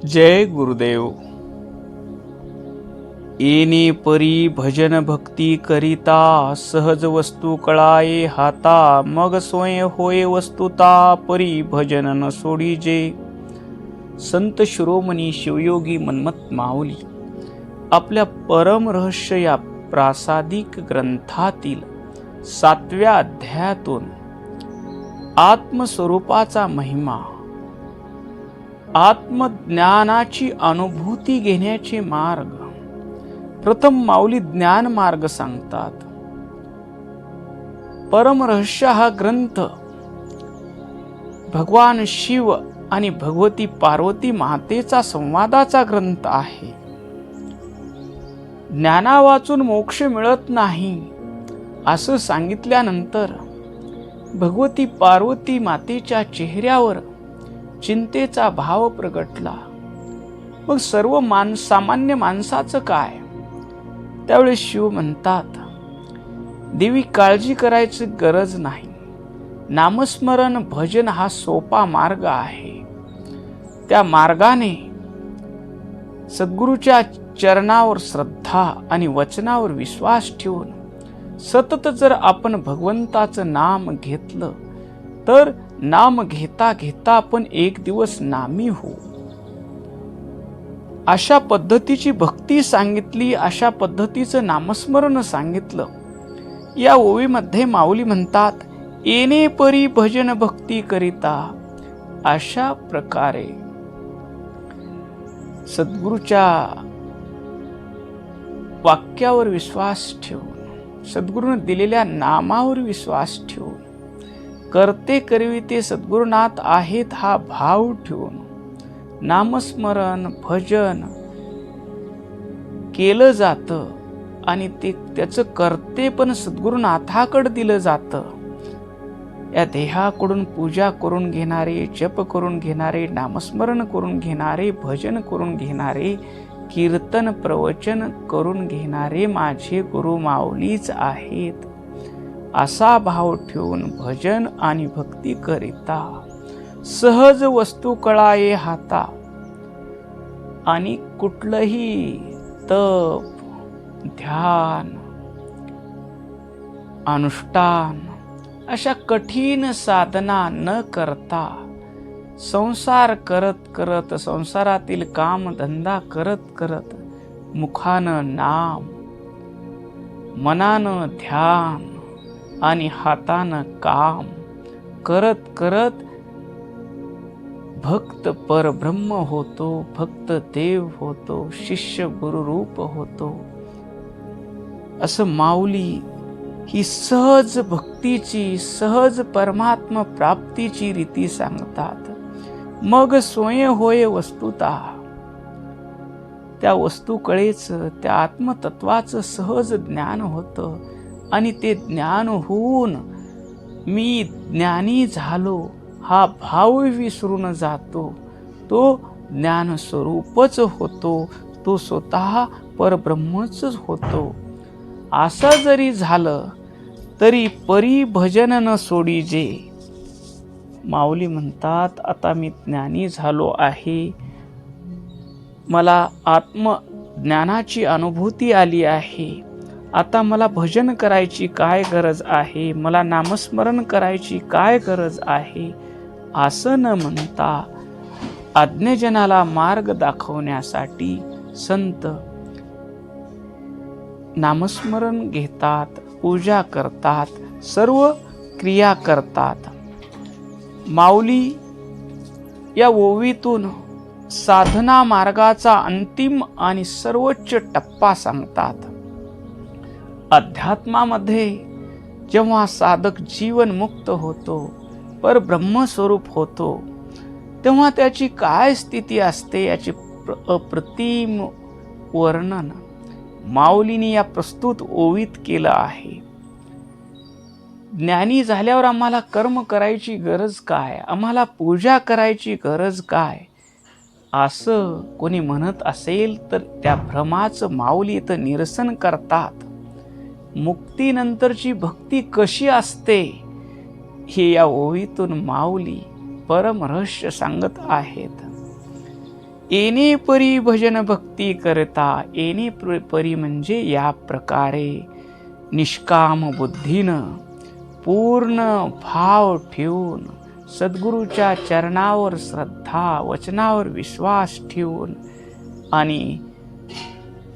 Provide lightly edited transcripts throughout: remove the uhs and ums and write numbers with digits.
जय गुरुदेव। येणे परी भजन भक्ती करिता, सहज वस्तू कळाये हाता, मग सोय होय वस्तुता, परी भजन न सोडीजे। संत शिरोमणी शिवयोगी मन्मथ माऊली आपल्या परम रहस्य या प्रासादिक ग्रंथातील 7व्या अध्यायातून आत्मस्वरूपाचा महिमा, आत्मज्ञानाची अनुभूती घेण्याचे मार्ग, प्रथम माऊली ज्ञान मार्ग सांगतात। परम रहस्य हा ग्रंथ भगवान शिव आणि भगवती पार्वती मातेचा संवादाचा ग्रंथ आहे। ज्ञाना वाचून मोक्ष मिळत नाही असं सांगितल्यानंतर भगवती पार्वती मातेच्या चेहऱ्यावर चिंतेचा भाव प्रगटला। मग सर्व सामान्य माणसाचं काय? त्यावेळेस शिव म्हणतात, देवी काळजी करायची गरज नाही, नामस्मरण भजन हा सोपा मार्ग आहे। त्या मार्गाने सद्गुरूच्या चरणावर श्रद्धा आणि वचनावर विश्वास ठेवून सतत जर आपण भगवंताचं नाम घेतलं तर नाम घेता घेता आपण एक दिवस नामी होऊ। अशा पद्धतीची भक्ती सांगितली, अशा पद्धतीचं नामस्मरण सांगितलं। या ओवीमध्ये माऊली म्हणतात, येणे परी भजन भक्ती करिता। अशा प्रकारे सद्गुरूच्या वाक्यावर विश्वास ठेवून, सद्गुरूने दिलेल्या नामावर विश्वास ठेवून, करते करविते सद्गुरुनाथ आहेत हा भाव ठेवून नामस्मरण भजन केलं जातं आणि त्याचं करते पण सद्गुरुनाथाकडे दिलं जातं। या देहाकडून पूजा करून घेणारे, जप करून घेणारे, नामस्मरण करून घेणारे, भजन करून घेणारे, कीर्तन प्रवचन करून घेणारे माझे गुरु माऊलीच आहेत असा भाव ठेवून भजन आणि भक्ती करिता, सहज वस्तू कळाये हाता। आणि कुठलंही तप, ध्यान, अनुष्ठान अशा कठीण साधना न करता, संसार करत करत, संसारातील काम धंदा करत करत, मुखानं नाम, मनानं ध्यान आणि हातानं काम करत करत भक्त परब्रह्म होतो, भक्त देव होतो, शिष्य गुरुरूप होतो। असं माऊली ही सहज भक्तीची, सहज परमात्मा प्राप्तीची रीती सांगतात। मग सोय होय वस्तुता। त्या वस्तूकळेचं, त्या आत्मतत्वाचं सहज ज्ञान होतं आणि ते ज्ञान होऊन मी ज्ञानी झालो हा भाव विसरून जातो। तो ज्ञान स्वरूपच होतो, तो स्वतः परब्रह्मच होतो। असं जरी झालं तरी परी भजन न सोडीजे। माऊली म्हणतात, आता मी ज्ञानी झालो आहे, मला आत्मज्ञानाची अनुभूती आली आहे, आता मला भजन करायची काय गरज आहे, मला नामस्मरण करायची काय गरज आहे असं न म्हणता अज्ञजनाला मार्ग दाखवण्यासाठी संत नामस्मरण घेतात, पूजा करतात, सर्व क्रिया करतात। माऊली या ओवीतून साधना मार्गाचा अंतिम आणि सर्वोच्च टप्पा सांगतात। अध्यात्मामध्ये जेव्हा साधक जीवनमुक्त होतो, परब्रह्मस्वरूप होतो, तेव्हा त्याची काय स्थिती असते याचे अप्रतिम वर्णन माऊलीने या प्रस्तुत ओवीत केलं आहे। ज्ञानी झाल्यावर आम्हाला कर्म करायची गरज काय, आम्हाला पूजा करायची गरज काय असं कोणी म्हणत असेल तर त्या भ्रमाचं माऊली इथं निरसन करतात। मुक्तीनंतरची भक्ती कशी असते हे या ओवीतून माऊली परम रहस्य सांगत आहेत। येणे परी भजन भक्ती करता, येणे परी म्हणजे या प्रकारे निष्काम बुद्धीनं पूर्ण भाव ठेवून सद्गुरूच्या चरणावर श्रद्धा, वचनावर विश्वास ठेवून आणि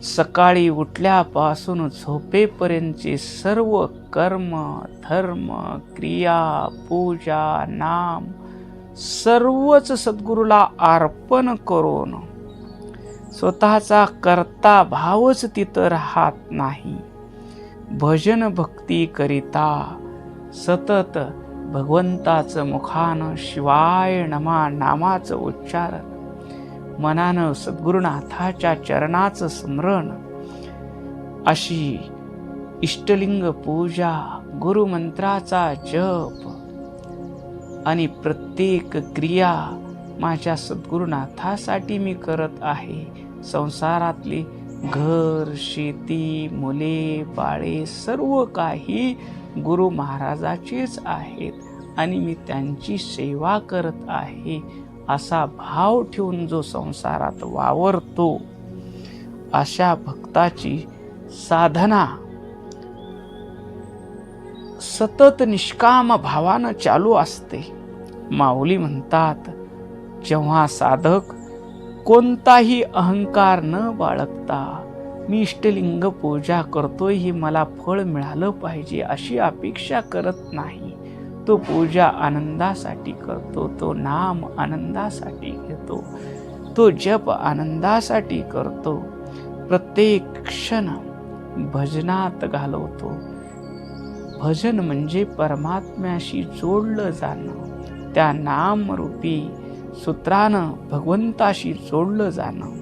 सकाळी उठल्यापासून झोपेपर्यंतचे सर्व कर्म, धर्म, क्रिया, पूजा, नाम सर्वच सद्गुरूला अर्पण करून स्वतःचा कर्ता भावच तिथं राहत नाही. भजन भक्ती करिता सतत भगवंताचं मुखानं शिवाय नमा नामाचं उच्चारण, मनानं सद्गुरुनाथाच्या चरणाचं स्मरण, अशी इष्टलिंग पूजा, गुरुमंत्राचा जप आणि प्रत्येक क्रिया माझ्या सद्गुरुनाथासाठी मी करत आहे. संसारातली घर, शेती, मुले, बाळे सर्व काही गुरु महाराजाचेच आहेत आणि मी त्यांची सेवा करत आहे असा भाव ठेवून जो संसारात वावरतो, अशा भक्ताची साधना सतत निष्काम भावानं चालू असते. माऊली म्हणतात, जेव्हा साधक कोणताही अहंकार न बाळगता मी इष्टलिंग पूजा करतोय, ही मला फळ मिळालं पाहिजे अशी अपेक्षा करत नाही, तो पूजा आनंदासाठी करतो, तो नाम आनंदासाठी घेतो, तो जप आनंदासाठी करतो, प्रत्येक क्षण भजनात घालवतो. भजन म्हणजे परमात्म्याशी जोडलं जाणं, त्या नामरूपी सूत्रानं भगवंताशी जोडलं जाणं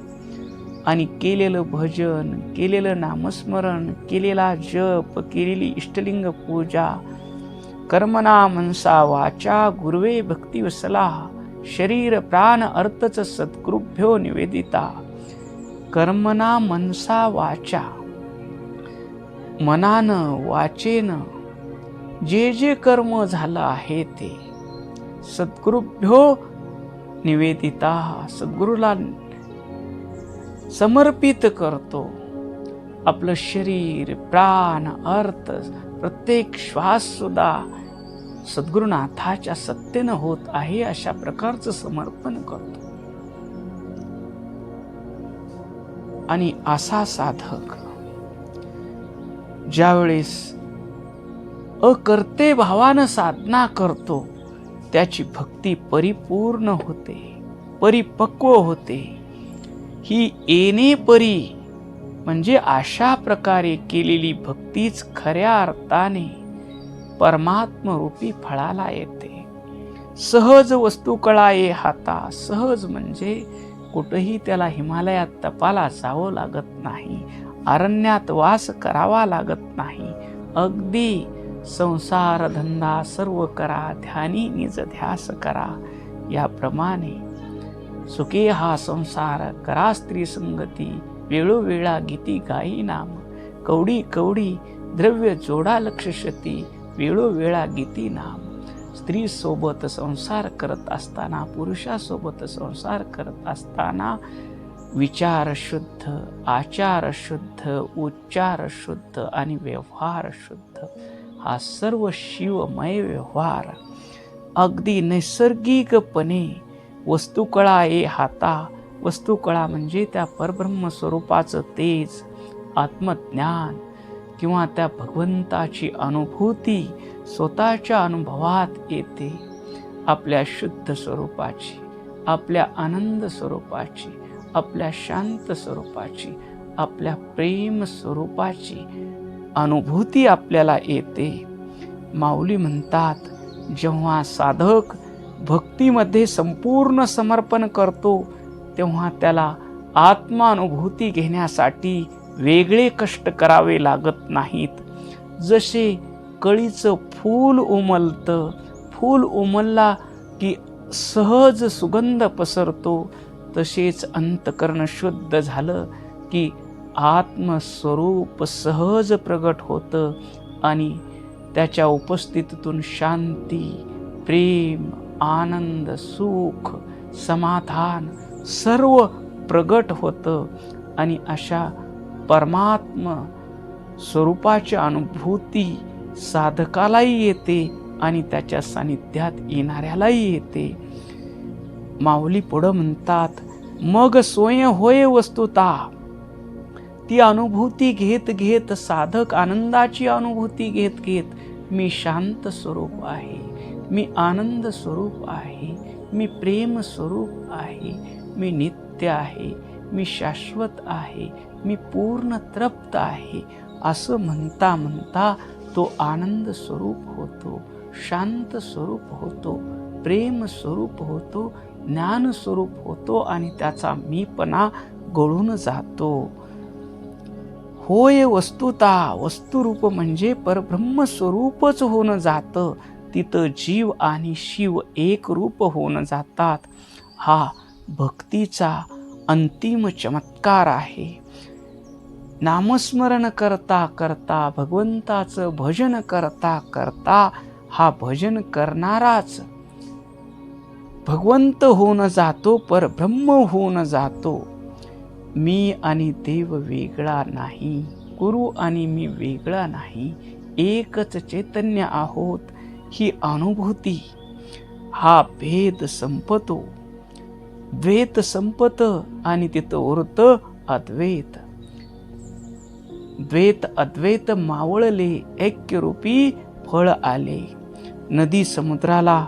आणि केलेलं भजन, केलेलं नामस्मरण, केलेला जप, केलेली इष्टलिंग पूजा, कर्मणा मनसा वाचा गुरुवे भक्ती वसला, शरीर प्राण अर्थच सद्गुरुभ्यो निवेदिता. कर्मणा मनसा वाचा, मनानं वाचेनं जे जे कर्म झालं आहे ते सद्गुरुभ्यो निवेदिता, सद्गुरूला समर्पित करतो. आपलं शरीर, प्राण, अर्थ, प्रत्येक श्वास सुद्धा सद्गुरुनाथाच्या सत्तेनं होत आहे अशा प्रकारचं समर्पण करतो. आणि असा साधक ज्यावेळेस अकर्ते भावानं साधना करतो, त्याची भक्ती परिपूर्ण होते, परिपक्व होते. ही येणे परी म्हणजे अशा प्रकारे केलेली भक्तीच खऱ्या अर्थाने परमात्मरूपी फळाला येते. सहज वस्तू कळा ये हाता, सहज म्हणजे कुठेही त्याला हिमालयात तपाला जावं लागत नाही, अरण्यात वास करावा लागत नाही. अगदी संसार धंदा सर्व करा, ध्यानी निज ध्यास करा, याप्रमाणे सुखे हा संसार करा स्त्री संगती, वेळोवेळा गीती गाई नाम, कवडी कवडी द्रव्य जोडा लक्षशती, वेळोवेळा गीती नाम. स्त्री सोबत संसार करत असताना, पुरुषासोबत संसार करत असताना विचार शुद्ध, आचार शुद्ध, उच्चार शुद्ध आणि व्यवहार शुद्ध, हा सर्व शिवमय व्यवहार अगदी नैसर्गिकपणे वस्तुकळा ये हाता. वस्तुकळा म्हणजे त्या परब्रह्म स्वरूपाचं तेज, आत्मज्ञान किंवा त्या भगवंताची अनुभूती स्वतःच्या अनुभवात येते. आपल्या शुद्ध स्वरूपाची, आपल्या आनंद स्वरूपाची, आपल्या शांत स्वरूपाची, आपल्या प्रेम स्वरूपाची अनुभूती आपल्याला येते. माऊली म्हणतात, जेव्हा साधक भक्तीमध्ये संपूर्ण समर्पण करतो, तेव्हा त्याला आत्मानुभूती घेण्यासाठी वेगळे कष्ट करावे लागत नाहीत. जसे कळीचं फूल उमलतं, फूल उमलला की सहज सुगंध पसरतो, तसेच अंतकरण शुद्ध झालं की आत्मस्वरूप सहज प्रगट होतं आणि त्याच्या उपस्थितीतून शांती, प्रेम, आनंद, सुख, समाधान सर्व प्रगट होतं आणि अशा परमात्म स्वरूपाची अनुभूती साधकालाही येते आणि त्याच्या सानिध्यात येणाऱ्यालाही येते. माऊली पुढं म्हणतात, मग सोय होय वस्तुता. ती अनुभूती घेत घेत, साधक आनंदाची अनुभूती घेत घेत मी शांत स्वरूप आहे, मी आनंद स्वरूप आहे, मी प्रेम स्वरूप आहे, मी नित्य आहे, मी शाश्वत आहे, मी पूर्ण तृप्त आहे असं म्हणता म्हणता तो आनंद स्वरूप होतो, शांत स्वरूप होतो, प्रेम स्वरूप होतो, ज्ञान स्वरूप होतो आणि त्याचा मीपणा गळून जातो. होय वस्तुता. वस्तुरूप म्हणजे परब्रह्म स्वरूपच होऊन जातं. तिथं जीव आणि शिव एक रूप होऊन जातात. हा भक्तीचा अंतिम चमत्कार आहे. नामस्मरण करता करता, भगवंताचं भजन करता करता हा भजन करणाराच भगवंत होऊन जातो, परब्रह्म होऊन जातो. मी आणि देव वेगळा नाही, गुरु आणि मी वेगळा नाही, एकच चैतन्य आहोत ही अनुभूती. हा भेद संपतो, द्वैत संपत आणि तिथं उरतं अद्वैत. द्वैत अद्वैत मावळले, ऐक्यरूपी फळ आले. नदी समुद्राला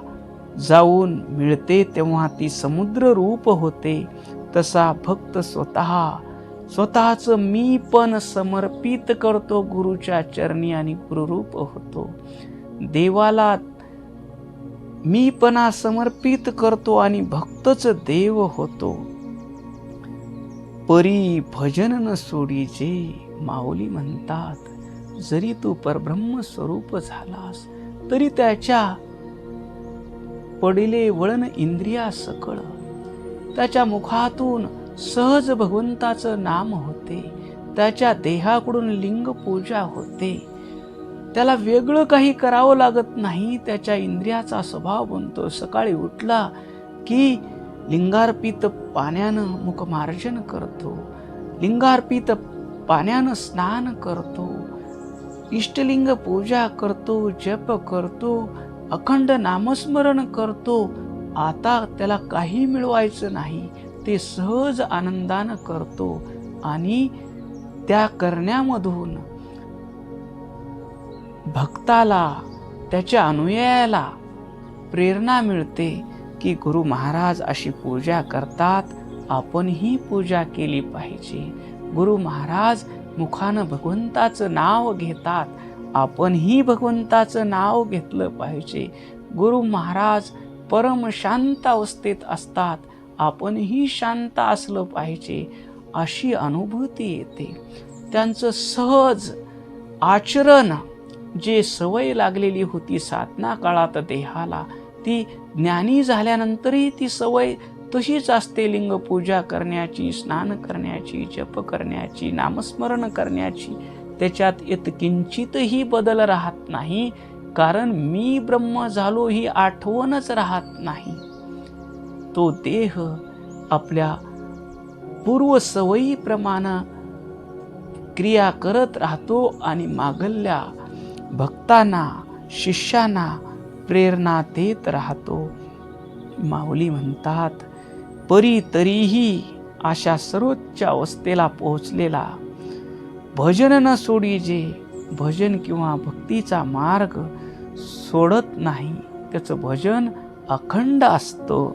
जाऊन मिळते तेव्हा ती समुद्र रूप होते. तसा भक्त स्वतःच मी पण समर्पित करतो गुरुच्या चरणी आणि गुरुरूप होतो. देवाला मीपणा समर्पित करतो आणि भक्तच देव होतो. परी भजन न सोडीजे. माऊली म्हणतात, जरी तू परब्रह्म स्वरूप झालास तरी त्याच्या पडिले वळण इंद्रिया सकळ, त्याच्या मुखातून सहज भगवंताचं नाम होते, त्याच्या देहाकडून लिंग पूजा होते. त्याला वेगळं काही करावं लागत नाही. त्याच्या इंद्रियाचा स्वभाव बनतो. सकाळी उठला की लिंगार्पित पाण्यानं मुखमार्जन करतो, लिंगार्पित पाण्यानं स्नान करतो, इष्टलिंग पूजा करतो, जप करतो, अखंड नामस्मरण करतो. आता त्याला काही मिळवायचं नाही, ते सहज आनंदानं करतो आणि त्या करण्यामधून भक्ताला, त्याच्या अनुयायाला प्रेरणा मिळते की गुरु महाराज अशी पूजा करतात, आपणही पूजा केली पाहिजे. गुरु महाराज मुखानं भगवंताचं नाव घेतात, आपणही भगवंताचं नाव घेतलं पाहिजे. गुरु महाराज परम शांत अवस्थेत असतात, आपणही शांत असलं पाहिजे अशी अनुभूती येते. त्यांचं सहज आचरण, जे सवय लागलेली होती साधना काळात देहाला, ती ज्ञानी झाल्यानंतरही ती सवय तशीच असते. लिंग पूजा करण्याची, स्नान करण्याची, जप करण्याची, नामस्मरण करण्याची. त्याच्यात यत्किंचितही बदल राहत नाही, कारण मी ब्रह्म झालो ही आठवणच राहत नाही. तो देह आपल्या पूर्व सवयीप्रमाणे क्रिया करत राहतो आणि मागल्या भक्तांना, शिष्यांना प्रेरणा देत राहतो. माऊली म्हणतात, परी तरीही अशा सर्वोच्च अवस्थेला पोहोचलेला भजन न सोडीजे. भजन किंवा भक्तीचा मार्ग सोडत नाही, त्याचं भजन अखंड असतं.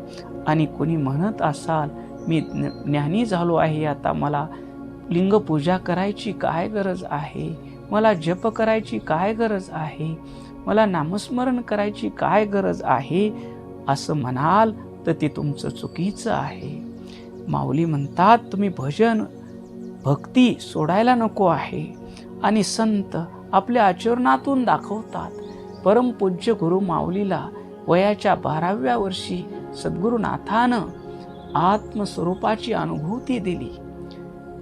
आणि कोणी म्हणत असाल, मी ज्ञानी झालो आहे, आता मला लिंगपूजा करायची काय गरज आहे, मला जप करायची काय गरज आहे, मला नामस्मरण करायची काय गरज आहे, असं म्हणाल तर ते तुमचं चुकीचं आहे. माऊली म्हणतात, तुम्ही भजन भक्ती सोडायला नको आहे. आणि संत आपल्या आचरणातून दाखवतात. परमपूज्य गुरु माऊलीला वयाच्या 12व्या वर्षी सद्गुरुनाथानं आत्मस्वरूपाची अनुभूती दिली.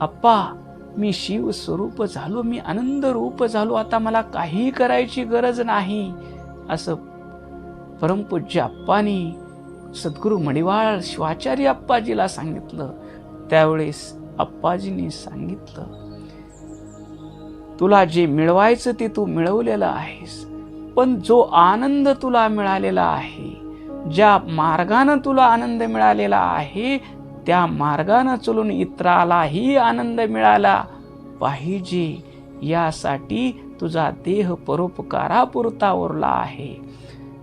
अप्पा, मी शिव स्वरूप झालो, मी आनंद रूप झालो, आता मला काही करायची गरज नाही, असं परमपूज्य अप्पानी सद्गुरु मडिवाळ शिवाचार्य अप्पाजीला सांगितलं. त्यावेळेस अप्पाजींनी सांगितलं, तुला जे मिळवायचं ते तू मिळवलेलं आहेस, पण जो आनंद तुला मिळालेला आहे, ज्या मार्गानं तुला आनंद मिळालेला आहे, त्या मार्गानं चलून इतरालाही आनंद मिळाला पाहिजे, यासाठी तुझा देह परोपकारापुरता उरला आहे.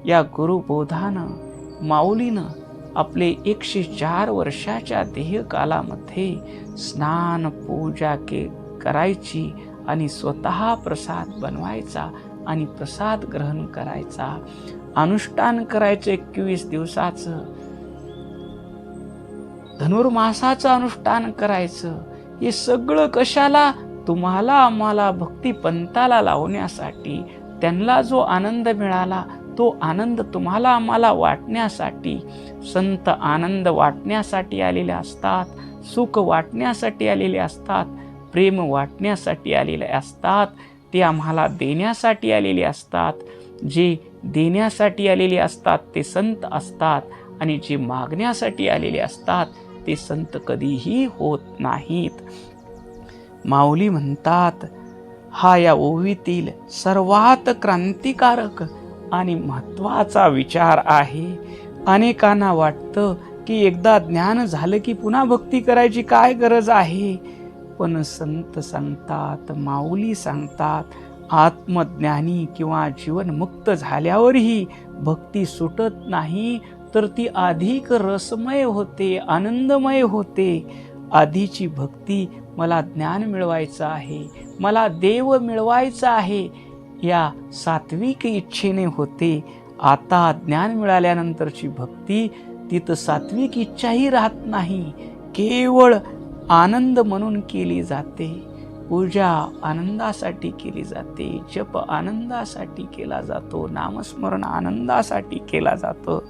या गुरुबोधानं माऊलीनं आपले 104 वर्षाच्या देहकालामध्ये स्नान पूजा करायची आणि स्वतः प्रसाद बनवायचा आणि प्रसाद ग्रहण करायचा, अनुष्ठान करायचं 21 दिवसाचं, धनुर्मासाचं अनुष्ठान करायचं. हे सगळं कशाला? तुम्हाला आम्हाला भक्ती पंथाला लावण्यासाठी. त्यांना जो आनंद मिळाला तो आनंद तुम्हाला आम्हाला वाटण्यासाठी. संत आनंद वाटण्यासाठी आलेले असतात, सुख वाटण्यासाठी आलेले असतात, प्रेम वाटण्यासाठी आलेले असतात, ते आम्हाला देण्यासाठी आलेले असतात. जे देण्यासाठी आलेले असतात ते संत असतात आणि जे मागण्यासाठी आलेले असतात ते संत कधीही होत नाहीत. माऊली म्हणतात, हा या ओवीतील सर्वात क्रांतिकारक आणि महत्त्वाचा विचार आहे. अनेकांना वाटतं की एकदा ज्ञान झालं की पुन्हा भक्ती करायची काय गरज आहे, पण संत सांगतात, माऊली सांगतात, आत्मज्ञानी किंवा जीवनमुक्त झाल्यावरही भक्ती सुटत नाही, तर ती अधिक रसमय होते, आनंदमय होते. आधीची भक्ती मला ज्ञान मिळवायचं आहे, मला देव मिळवायचा आहे, या सात्विक इच्छेने होते. आता ज्ञान मिळाल्यानंतरची भक्ती, तिथं सात्विक इच्छाही राहत नाही, केवळ आनंद म्हणून केली जाते. पूजा आनंदासाठी केली जाते, जप आनंदासाठी केला जातो, नामस्मरण आनंदासाठी केला जातो.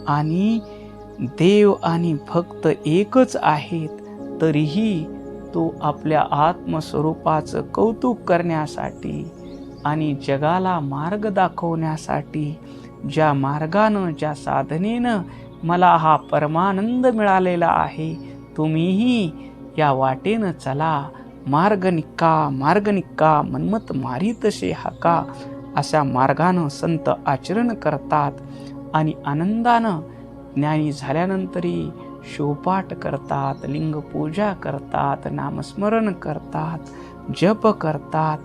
आणि देव आणि भक्त एकच आहेत, तरीही तो आपल्या आत्मस्वरूपाचं कौतुक करण्यासाठी आणि जगाला मार्ग दाखवण्यासाठी, ज्या मार्गानं, ज्या साधनेनं मला हा परमानंद मिळालेला आहे, तुम्हीही या वाटेनं चला. मार्ग निक्का मनमत मारी तसे हाका, अशा मार्गानं संत आचरण करतात आणि आनंदानं ज्ञानी झाल्यानंतरही शिवपाठ करतात, लिंगपूजा करतात, नामस्मरण करतात, जप करतात.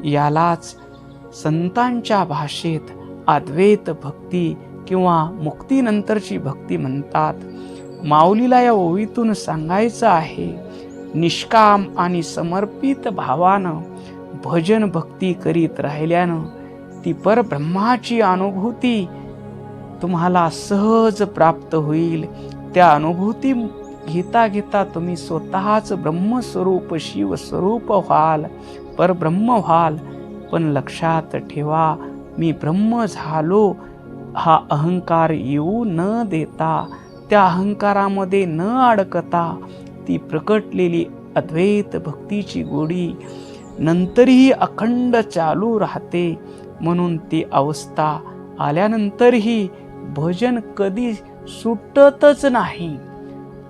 यालाच संतांच्या भाषेत अद्वैत भक्ती किंवा मुक्तीनंतरची भक्ती म्हणतात. माऊलीला या ओवीतून सांगायचं आहे, निष्काम आणि समर्पित भावानं भजन भक्ती करीत राहिल्यानं ती परब्रह्माची अनुभूती तुम्हाला सहज प्राप्त होईल. त्या अनुभूती घेता घेता तुम्ही स्वतःच ब्रह्मस्वरूप शिवस्वरूप व्हाल, परब्रह्म व्हाल. पण लक्षात ठेवा, मी ब्रह्म झालो हा अहंकार येऊ न देता, त्या अहंकारामध्ये न अडकता ती प्रकटलेली अद्वैत भक्तीची गोडी नंतरही अखंड चालू राहते. म्हणून ती अवस्था आल्यानंतरही भजन कधी सुटतच नाही.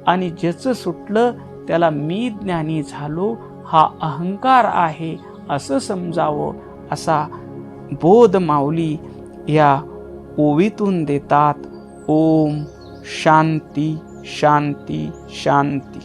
आणि ज्याचं सुटलं त्याला मी ज्ञानी झालो हा अहंकार आहे असं समजावं, असा बोध माऊली या ओवीतून देतात. ओम शांती शांती शांती.